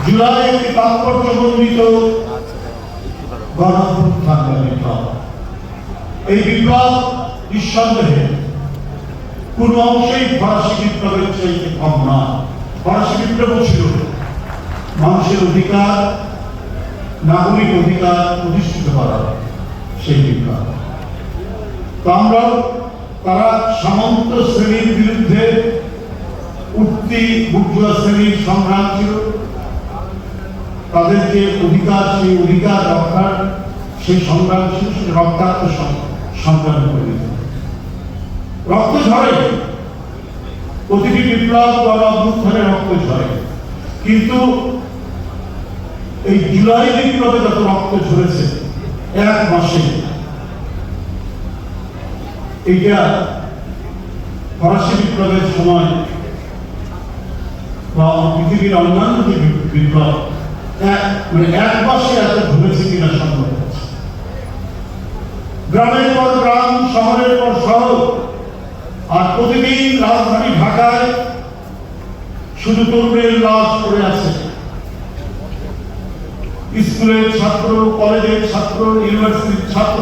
জুলাই একটি তাৎপর্যমণ্ডিত গণঅভ্যুত্থান বিপ্লব। এই বিপ্লব নিঃসন্দেহে কোন অংশেই ফরাসি বিপ্লবের চাইতে কম নয়। ফরাসি বিপ্লব ছিল মানুষের অধিকার, নাগরিক অধিকার প্রতিষ্ঠিত করা সেই বিপ্লব। তো আমরাও তারা সামন্ত শ্রেণীর বিরুদ্ধে উঠতি বুর্জোয়া শ্রেণীর সংগ্রাম ছিল, তাদেরকে অধিকার, সেই অধিকার রক্ষার সেই সংগ্রাম ছিল, সেই রক্তাক্ত সংগ্রাম করে দিত। রক্ত ঝরে, প্রতিটি বিপ্লব গণঅভ্যুত্থানে রক্ত ঝরে, কিন্তু এই জুলাই বিপ্লবে যত রক্ত ঝরেছে এক মাসে, এইটা ফরাসি বিপ্লবের সময় বা পৃথিবীর অন্যান্য যে বিপ্লব মানে এক মাসে এত ঘুরেছে কিনা সম্ভব। গ্রামের পর গ্রাম, শহরের পর শহর, আর প্রতিদিন রাজধানী ঢাকায় শুধু তরুণের লাশ পড়ে আছে। স্কুলের ছাত্র, কলেজের ছাত্র, ইউনিভার্সিটির ছাত্র,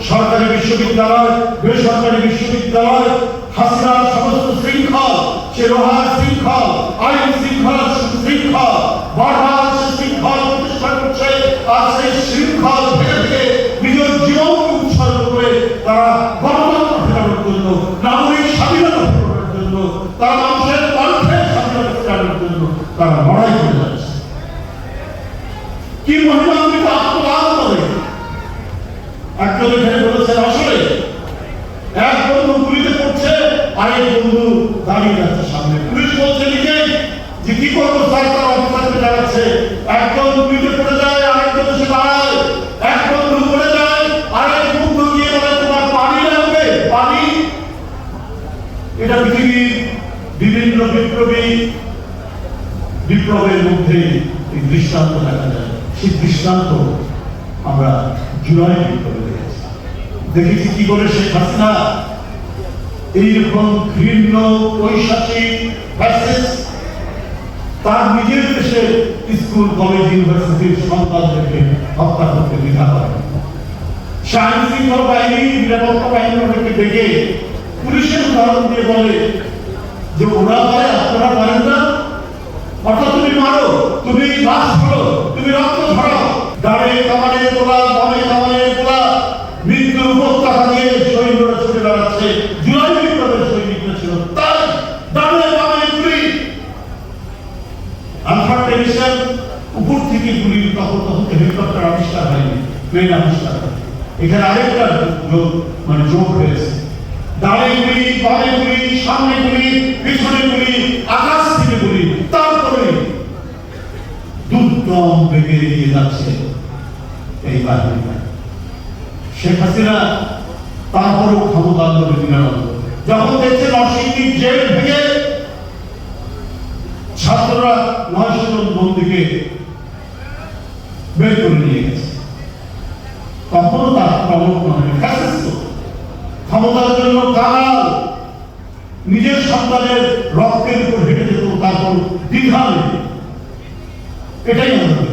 সরকারি বিশ্ববিদ্যালয়, বেসরকারি বিশ্ববিদ্যালয়, হাসিনার সমস্ত শৃঙ্খল, সে লোহার শৃঙ্খল, আইন শৃঙ্খল, শৃঙ্খল বারবার সে শৃঙ্খল প্রতিষ্ঠা করছে। আর সেই শৃঙ্খল ভেঙে নিজের জীবনকে উৎসর্গ করে তারা গণতন্ত্র ফেরানোর জন্য, নাগরিক স্বাধীনতা ফেরানোর জন্য, তারা মানুষের কণ্ঠের স্বাধীনতা ফেরানোর জন্য তারা লড়াই করে যাচ্ছে। কি মহিমান্বিত আত্মদান করে। একজন এখানে বলেছেন, আসলে এক বন্ধু গুলিতে পড়ছে, আরেক বন্ধু দাঁড়িয়ে যাচ্ছে সামনে। পুলিশ বলছে নিজেই যে কি করবো স্যার, তার অফিসারকে জানাচ্ছে। একজন গুলিতে পড়ে যায়, আরেকজন এসে দাঁড়ায়। এক বন্ধু পড়ে যায়, আরেক বন্ধু গিয়ে বলে তোমার পানি লাগবে, পানি। এটা পৃথিবীর বিভিন্ন বিপ্লবের মধ্যে এই দৃষ্টান্ত দেখা যায়। সেই দৃষ্টান্ত আমরা জুলাই বিপ্লবে দেখেছি। কি করে শেখ হাসিনা এইরকম ঘৃণ্য ঐশাসিক ফ্যাসিস্ট তার নিজের দেশে স্কুল, কলেজ, ইউনিভার্সিটির সন্তানদেরকে হত্যা করতে দ্বিধা করে। আইন শৃঙ্খলা বাহিনী, নিরাপত্তা বাহিনীর অনেককে ডেকে পুলিশের উদাহরণ দিয়ে বলে যে ওরা পারে, আপনারা পারেন না। অর্থাৎ তুমি মারো, তুমি লাশ ফেলো, তুমি রক্ত ঝরাও, গাড়ি কামানে তোলা, বনে কামানে তোলা, মৃত্যুর উপত্যকা দিয়ে সৈন্যরা ছুটে বেড়াচ্ছে। জুলাই বিপ্লবের সৈনিকরা ছিল তাই ডানে বামে গুলি, আনফার্টেনিশন, উপর থেকে গুলি। তখন হেলিকপ্টার আবিষ্কার হয়নি, প্লেন আবিষ্কার হয়নি। এখানে আরেকটা যোগ হয়েছে। ডানে গুলি, বামে গুলি, সামনে গুলি, পিছনে গুলি, আকাশ থেকে গুলি। তারপরে দুর্দম বেগে এগিয়ে যাচ্ছে এই বাহিনীটা। শেখ হাসিনা তারপরেও ক্ষমতা আন্দোলনে বিনারত। যখন দেখছে নরসিংদীর জেল ভেঙে ছাত্ররা 900 জন বন্দীকে বের করে নিয়ে গেছে, তখনও তার প্রবর্তন হয়নি। ক্ষমতার জন্য কাল নিজের সন্তানের রক্তের উপর হেঁটে যেত, তারপর দ্বিধা নেই। এটাই আমাদের